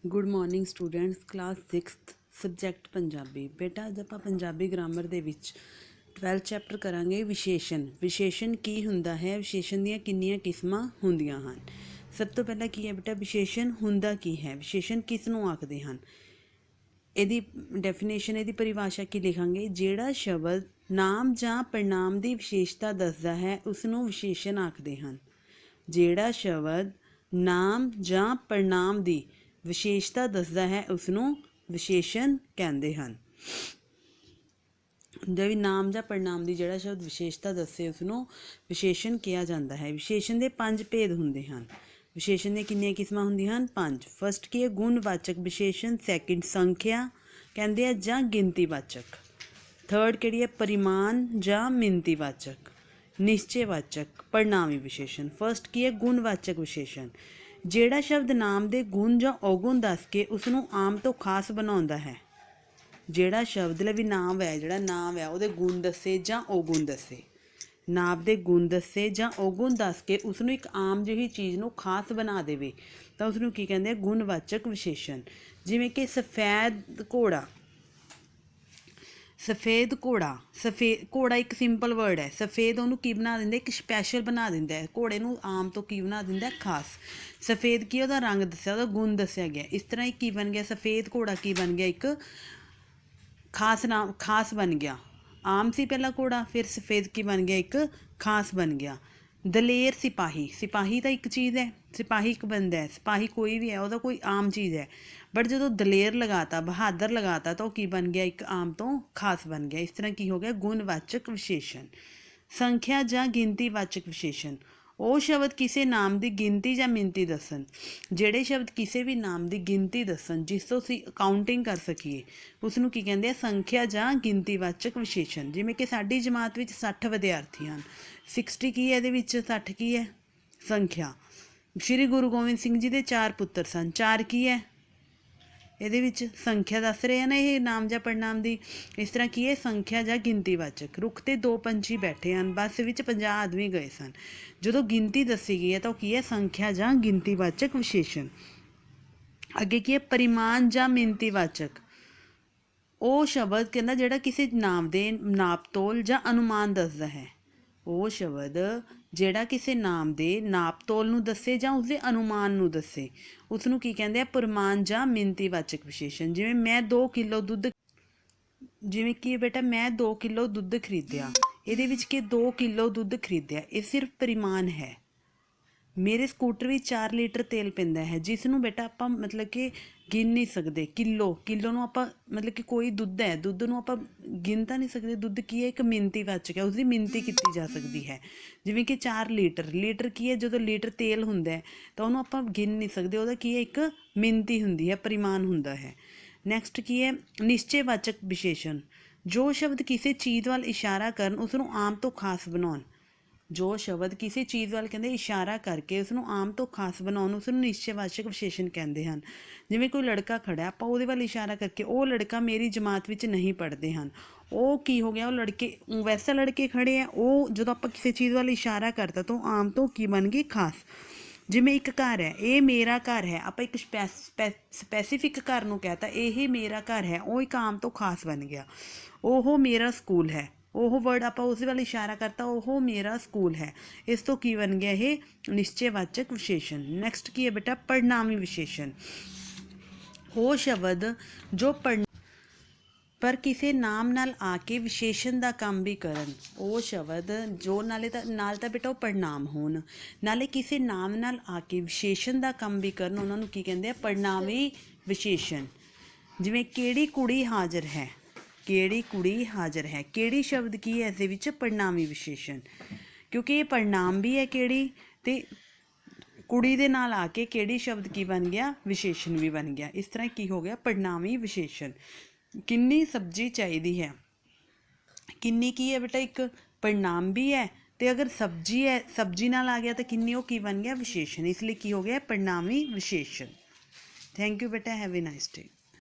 Good morning students. Class 6th subject Punjabi. ਬੇਟਾ ਅੱਜ ਆਪਾਂ ਪੰਜਾਬੀ ਗ੍ਰਾਮਰ ਦੇ ਵਿੱਚ 12th ਚੈਪਟਰ ਕਰਾਂਗੇ ਵਿਸ਼ੇਸ਼ਣ। ਵਿਸ਼ੇਸ਼ਣ ਕੀ ਹੁੰਦਾ ਹੈ, ਵਿਸ਼ੇਸ਼ਣ ਦੀਆਂ ਕਿੰਨੀਆਂ ਕਿਸਮਾਂ ਹੁੰਦੀਆਂ ਹਨ। ਸਭ ਤੋਂ ਪਹਿਲਾਂ ਕੀ ਹੈ ਬੇਟਾ, ਵਿਸ਼ੇਸ਼ਣ ਹੁੰਦਾ ਕੀ ਹੈ, ਵਿਸ਼ੇਸ਼ਣ ਕਿਸ ਨੂੰ ਆਖਦੇ ਹਨ। ਇਹਦੀ ਡੈਫੀਨੇਸ਼ਨ, ਇਹਦੀ ਪਰਿਭਾਸ਼ਾ ਕੀ ਲਿਖਾਂਗੇ। ਜਿਹੜਾ ਸ਼ਬਦ ਨਾਮ ਜਾਂ ਪੜਨਾਮ ਦੀ ਵਿਸ਼ੇਸ਼ਤਾ ਦੱਸਦਾ ਹੈ ਉਸ ਨੂੰ ਵਿਸ਼ੇਸ਼ਣ ਆਖਦੇ ਹਨ। ਜਿਹੜਾ ਸ਼ਬਦ ਨਾਮ ਜਾਂ ਪੜਨਾਮ ਦੀ ਵਿਸ਼ੇਸ਼ਤਾ ਦੱਸਦਾ ਹੈ ਉਸ ਨੂੰ ਵਿਸ਼ੇਸ਼ਣ ਕਹਿੰਦੇ ਹਨ। ਜਦ ਵੀ ਨਾਮ ਜਾਂ ਪੜਨਾਮ ਦੀ ਜਿਹੜਾ ਸ਼ਬਦ ਵਿਸ਼ੇਸ਼ਤਾ ਦੱਸੇ ਉਸ ਨੂੰ ਵਿਸ਼ੇਸ਼ਣ ਕਿਹਾ ਜਾਂਦਾ ਹੈ। ਵਿਸ਼ੇਸ਼ਣ ਦੇ 5 ਭੇਦ ਹੁੰਦੇ ਹਨ। ਵਿਸ਼ੇਸ਼ਣ ਦੀਆਂ ਕਿੰਨੀਆਂ ਕਿਸਮਾਂ ਹੁੰਦੀਆਂ ਹਨ? 5। ਫਸਟ ਕੀ ਹੈ, ਗੁਣਵਾਚਕ ਵਿਸ਼ੇਸ਼ਣ। ਸੈਕਿੰਡ ਸੰਖਿਆ ਕਹਿੰਦੇ ਆ ਜਾਂ ਗਿਣਤੀਵਾਚਕ। ਥਰਡ ਕਿਹੜੀ ਹੈ, ਪਰਿਮਾਣ ਜਾਂ ਮਿਣਤੀਵਾਚਕ। ਨਿਸ਼ਚੈਵਾਚਕ ਪੜਨਾਮੀ ਵਿਸ਼ੇਸ਼ਣ। ਫਸਟ ਕੀ ਹੈ, ਗੁਣਵਾਚਕ ਵਿਸ਼ੇਸ਼ਣ। ਜਿਹੜਾ ਸ਼ਬਦ ਨਾਮ ਦੇ ਗੁਣ ਜਾਂ ਔਗੁਣ ਦੱਸ ਕੇ ਉਸ ਨੂੰ ਆਮ ਤੋਂ ਖਾਸ ਬਣਾਉਂਦਾ ਹੈ। ਜਿਹੜਾ ਸ਼ਬਦ ਲਈ ਵੀ ਨਾਮ ਹੈ, ਜਿਹੜਾ ਨਾਮ ਹੈ ਉਹਦੇ ਗੁਣ ਦੱਸੇ ਜਾਂ ਔਗੁਣ ਦੱਸੇ, ਨਾਮ ਦੇ ਗੁਣ ਦੱਸੇ ਜਾਂ ਔਗੁਣ ਦੱਸ ਕੇ ਉਸ ਨੂੰ ਇੱਕ ਆਮ ਜਿਹੀ ਚੀਜ਼ ਨੂੰ ਖਾਸ ਬਣਾ ਦੇਵੇ ਤਾਂ ਉਸ ਨੂੰ ਕੀ ਕਹਿੰਦੇ ਆ, ਗੁਣਵਾਚਕ ਵਿਸ਼ੇਸ਼ਣ। ਜਿਵੇਂ ਕਿ ਸਫੈਦ ਘੋੜਾ। ਸਫੇਦ ਘੋੜਾ, ਘੋੜਾ ਇੱਕ ਸਿੰਪਲ ਵਰਡ ਹੈ। ਸਫੇਦ ਉਹਨੂੰ ਕੀ ਬਣਾ ਦਿੰਦਾ, ਇੱਕ ਸਪੈਸ਼ਲ ਬਣਾ ਦਿੰਦਾ ਹੈ। ਘੋੜੇ ਨੂੰ ਆਮ ਤੋਂ ਕੀ ਬਣਾ ਦਿੰਦਾ, ਖਾਸ। ਸਫੇਦ ਕੀ, ਉਹਦਾ ਰੰਗ ਦੱਸਿਆ, ਉਹਦਾ ਗੁਣ ਦੱਸਿਆ ਗਿਆ। ਇਸ ਤਰ੍ਹਾਂ ਹੀ ਕੀ ਬਣ ਗਿਆ, ਸਫੇਦ ਘੋੜਾ ਕੀ ਬਣ ਗਿਆ, ਇੱਕ ਖਾਸ ਨਾਮ, ਖਾਸ ਬਣ ਗਿਆ। ਆਮ ਸੀ ਪਹਿਲਾਂ ਘੋੜਾ, ਫਿਰ ਸਫੇਦ ਕੀ ਬਣ ਗਿਆ, ਇੱਕ ਖਾਸ ਬਣ ਗਿਆ। ਦਲੇਰ ਸਿਪਾਹੀ। ਸਿਪਾਹੀ ਤਾਂ ਇੱਕ ਚੀਜ਼ ਹੈ, ਸਿਪਾਹੀ ਇੱਕ ਬੰਦਾ ਹੈ, ਸਿਪਾਹੀ ਕੋਈ ਵੀ ਹੈ, ਉਹਦਾ ਕੋਈ ਆਮ ਚੀਜ਼ ਹੈ। ਬਟ ਜਦੋਂ ਦਲੇਰ ਲਗਾਤਾ, ਬਹਾਦਰ ਲਗਾਤਾ ਤਾਂ ਉਹ ਕੀ ਬਣ ਗਿਆ, ਇੱਕ ਆਮ ਤੋਂ ਖਾਸ ਬਣ ਗਿਆ। ਇਸ ਤਰ੍ਹਾਂ ਕੀ ਹੋ ਗਿਆ, ਗੁਣਵਾਚਕ ਵਿਸ਼ੇਸ਼ਣ। ਸੰਖਿਆ ਜਾਂ ਗਿਣਤੀਵਾਚਕ ਵਿਸ਼ੇਸ਼ਣ। ਉਹ ਸ਼ਬਦ ਕਿਸੇ ਨਾਮ ਦੀ ਗਿਣਤੀ ਜਾਂ ਮਿਣਤੀ ਦੱਸਣ। ਜਿਹੜੇ ਸ਼ਬਦ ਕਿਸੇ ਵੀ ਨਾਮ ਦੀ ਗਿਣਤੀ ਦੱਸਣ, ਜਿਸ ਤੋਂ ਅਸੀਂ ਕਾਊਂਟਿੰਗ ਕਰ ਸਕੀਏ, ਉਸ ਨੂੰ ਕੀ ਕਹਿੰਦੇ ਆ, ਸੰਖਿਆ ਜਾਂ ਗਿਣਤੀਵਾਚਕ ਵਿਸ਼ੇਸ਼ਣ। ਜਿਵੇਂ ਕਿ ਸਾਡੀ ਜਮਾਤ ਵਿੱਚ 60 ਵਿਦਿਆਰਥੀ ਹਨ। 60 ਕੀ ਹੈ, ਇਹਦੇ ਵਿੱਚ 60 ਕੀ ਹੈ, ਸੰਖਿਆ। ਸ਼੍ਰੀ ਗੁਰੂ ਗੋਬਿੰਦ ਸਿੰਘ ਜੀ ਦੇ 4 ਪੁੱਤਰ ਸਨ। 4 ਕੀ ਹੈ, ਇਹਦੇ ਵਿੱਚ ਸੰਖਿਆ ਦੱਸ ਰਹੇ ਆ ਨਾ ਇਹ ਨਾਮ ਜਾਂ ਪੜਨਾਮ ਦੀ। ਇਸ ਤਰ੍ਹਾਂ ਕੀ ਹੈ, ਸੰਖਿਆ ਜਾਂ ਗਿਣਤੀਵਾਚਕ। ਰੁੱਖ 'ਤੇ 2 ਪੰਛੀ ਬੈਠੇ ਹਨ, ਬੱਸ ਵਿੱਚ 50 ਆਦਮੀ ਗਏ ਸਨ। ਜਦੋਂ ਗਿਣਤੀ ਦੱਸੀ ਗਈ ਹੈ ਤਾਂ ਉਹ ਕੀ ਹੈ, ਸੰਖਿਆ ਜਾਂ ਗਿਣਤੀਵਾਚਕ ਵਿਸ਼ੇਸ਼ਣ। ਅੱਗੇ ਕੀ ਹੈ, ਪਰਿਮਾਣ ਜਾਂ ਮਿਣਤੀਵਾਚਕ। ਉਹ ਸ਼ਬਦ ਕਹਿੰਦਾ ਜਿਹੜਾ ਕਿਸੇ ਨਾਮ ਦੇ ਨਾਪ ਤੋਲ ਜਾਂ ਅਨੁਮਾਨ ਦੱਸਦਾ ਹੈ। ਉਹ ਸ਼ਬਦ ਜਿਹੜਾ ਕਿਸੇ ਨਾਮ ਦੇ ਨਾਪ ਤੋਲ ਨੂੰ ਦੱਸੇ ਜਾਂ ਉਸਦੇ ਅਨੁਮਾਨ ਨੂੰ ਦੱਸੇ, ਉਸ ਨੂੰ ਕੀ ਕਹਿੰਦੇ ਆ, ਪਰਿਮਾਣ ਜਾਂ ਮਿਣਤੀਵਾਚਕ ਵਿਸ਼ੇਸ਼ਣ। ਜਿਵੇਂ ਮੈਂ 2 ਕਿਲੋ ਦੁੱਧ, ਜਿਵੇਂ ਕਿ ਬੇਟਾ ਮੈਂ 2 ਕਿਲੋ ਦੁੱਧ ਖਰੀਦਿਆ। ਇਹਦੇ ਵਿੱਚ ਕਿ 2 ਕਿਲੋ ਦੁੱਧ ਖਰੀਦਿਆ, ਇਹ ਸਿਰਫ ਪਰਿਮਾਣ ਹੈ। ਮੇਰੇ ਸਕੂਟਰ ਵਿੱਚ 4 ਲੀਟਰ ਤੇਲ ਪੈਂਦਾ ਹੈ, ਜਿਸ ਨੂੰ ਬੇਟਾ ਆਪਾਂ ਮਤਲਬ ਕਿ ਗਿਣ ਨਹੀਂ ਸਕਦੇ। ਕਿਲੋ ਨੂੰ ਆਪਾਂ ਮਤਲਬ ਕਿ ਕੋਈ ਦੁੱਧ ਹੈ, ਦੁੱਧ ਨੂੰ ਆਪਾਂ ਗਿਣ ਤਾਂ ਨਹੀਂ ਸਕਦੇ। ਦੁੱਧ ਕੀ ਹੈ, ਇੱਕ ਮਿਣਤੀਵਾਚਕ ਹੈ, ਉਸਦੀ ਮਿਣਤੀ ਕੀਤੀ ਜਾ ਸਕਦੀ ਹੈ। ਜਿਵੇਂ ਕਿ 4 ਲੀਟਰ ਕੀ ਹੈ, ਜਦੋਂ ਲੀਟਰ ਤੇਲ ਹੁੰਦਾ ਹੈ ਤਾਂ ਉਹਨੂੰ ਆਪਾਂ ਗਿਣ ਨਹੀਂ ਸਕਦੇ, ਉਹਦਾ ਕੀ ਹੈ, ਇੱਕ ਮਿਣਤੀ ਹੁੰਦੀ ਹੈ, ਪਰਿਮਾਣ ਹੁੰਦਾ ਹੈ। ਨੈਕਸਟ ਕੀ ਹੈ, ਨਿਸ਼ਚੈਵਾਚਕ ਵਿਸ਼ੇਸ਼ਣ। ਜੋ ਸ਼ਬਦ ਕਿਸੇ ਚੀਜ਼ ਵੱਲ ਇਸ਼ਾਰਾ ਕਰਨ ਉਸ ਨੂੰ ਆਮ ਤੋਂ ਖਾਸ ਬਣਾਉਣ। ਜੋ ਸ਼ਬਦ ਕਿਸੇ ਚੀਜ਼ ਵੱਲ ਕਹਿੰਦੇ ਇਸ਼ਾਰਾ ਕਰਕੇ ਉਸ ਨੂੰ ਆਮ ਤੋਂ ਖਾਸ ਬਣਾਉਣ, ਉਸ ਨੂੰ ਨਿਸ਼ਚੈਵਾਚਕ ਵਿਸ਼ੇਸ਼ਣ ਕਹਿੰਦੇ ਹਨ। ਜਿਵੇਂ ਕੋਈ ਲੜਕਾ ਖੜਾ, ਆਪਾਂ ਉਹਦੇ ਵੱਲ ਇਸ਼ਾਰਾ ਕਰਕੇ, ਉਹ ਲੜਕਾ ਮੇਰੀ ਜਮਾਤ ਵਿੱਚ ਨਹੀਂ ਪੜ੍ਹਦੇ ਹਨ। ਉਹ ਕੀ ਹੋ ਗਿਆ, ਉਹ ਲੜਕੇ, ਵੈਸੇ ਲੜਕੇ ਖੜੇ ਆ, ਉਹ ਜਦੋਂ ਆਪਾਂ ਕਿਸੇ ਚੀਜ਼ ਵੱਲ ਇਸ਼ਾਰਾ ਕਰਤਾ ਤਾਂ ਉਹ ਆਮ ਤੋਂ ਕੀ ਬਣ ਗਈ, ਖਾਸ। ਜਿਵੇਂ ਇੱਕ ਘਰ ਹੈ, ਇਹ ਮੇਰਾ ਘਰ ਹੈ, ਆਪਾਂ ਇੱਕ ਸਪੈਸੀਫਿਕ ਘਰ ਨੂੰ ਕਹਿਤਾ ਇਹ ਮੇਰਾ ਘਰ ਹੈ, ਉਹ ਇੱਕ ਆਮ ਤੋਂ ਖਾਸ ਬਣ ਗਿਆ। ਉਹ ਮੇਰਾ ਸਕੂਲ ਹੈ, ਉਹ ਵਰਡ ਆਪਾਂ ਉਸ ਵੱਲ ਇਸ਼ਾਰਾ ਕਰਤਾ, ਉਹ ਮੇਰਾ ਸਕੂਲ ਹੈ। ਇਸ ਤੋਂ ਕੀ ਬਣ ਗਿਆ, ਇਹ ਨਿਸ਼ਚੈਵਾਚਕ ਵਿਸ਼ੇਸ਼ਣ। ਨੈਕਸਟ ਕੀ ਹੈ ਬੇਟਾ, ਪੜਨਾਮੀ ਵਿਸ਼ੇਸ਼ਣ। ਉਹ ਸ਼ਬਦ ਜੋ ਪਰ ਕਿਸੇ ਨਾਮ ਨਾਲ ਆ ਕੇ ਵਿਸ਼ੇਸ਼ਣ ਦਾ ਕੰਮ ਵੀ ਕਰਨ। ਉਹ ਸ਼ਬਦ ਜੋ ਨਾਲ ਤਾਂ ਬੇਟਾ ਉਹ ਪੜਨਾਮ ਹੋਣ, ਨਾਲੇ ਕਿਸੇ ਨਾਮ ਨਾਲ ਆ ਕੇ ਵਿਸ਼ੇਸ਼ਣ ਦਾ ਕੰਮ ਵੀ ਕਰਨ, ਉਹਨਾਂ ਨੂੰ ਕੀ ਕਹਿੰਦੇ ਆ, ਪੜਨਾਮੀ ਵਿਸ਼ੇਸ਼ਣ। ਜਿਵੇਂ ਕਿਹੜੀ ਕੁੜੀ ਹਾਜ਼ਰ ਹੈ, ਕਿਹੜੀ ਕੁੜੀ ਹਾਜ਼ਰ ਹੈ। ਕਿਹੜੀ ਸ਼ਬਦ ਕੀ ਹੈ, ਇਸ ਦੇ ਵਿੱਚ ਪੜਨਾਮੀ ਵਿਸ਼ੇਸ਼ਣ, ਕਿਉਂਕਿ ਇਹ ਪੜਨਾਮ ਵੀ ਹੈ ਕਿਹੜੀ, ਤੇ ਕੁੜੀ ਦੇ ਨਾਲ ਆ ਕੇ ਕਿਹੜੀ ਸ਼ਬਦ ਕੀ ਬਣ ਗਿਆ, ਵਿਸ਼ੇਸ਼ਣ ਵੀ ਬਣ ਗਿਆ। ਇਸ ਤਰ੍ਹਾਂ ਕੀ ਹੋ ਗਿਆ, ਪੜਨਾਮੀ ਵਿਸ਼ੇਸ਼ਣ। ਕਿੰਨੀ ਸਬਜ਼ੀ ਚਾਹੀਦੀ ਹੈ। ਕਿੰਨੀ ਕੀ ਹੈ ਬੇਟਾ, ਇੱਕ ਪੜਨਾਮ ਵੀ ਹੈ, ਤੇ ਅਗਰ ਸਬਜ਼ੀ ਹੈ, ਸਬਜ਼ੀ ਨਾਲ ਆ ਗਿਆ ਤਾਂ ਕਿੰਨੀ, ਉਹ ਕੀ ਬਣ ਗਿਆ, ਵਿਸ਼ੇਸ਼ਣ। ਇਸ ਲਈ ਕੀ ਹੋ ਗਿਆ, ਪੜਨਾਮੀ ਵਿਸ਼ੇਸ਼ਣ। ਥੈਂਕ ਯੂ ਬੇਟਾ, ਹੈਵ ਅ ਨਾਈਸ ਡੇ।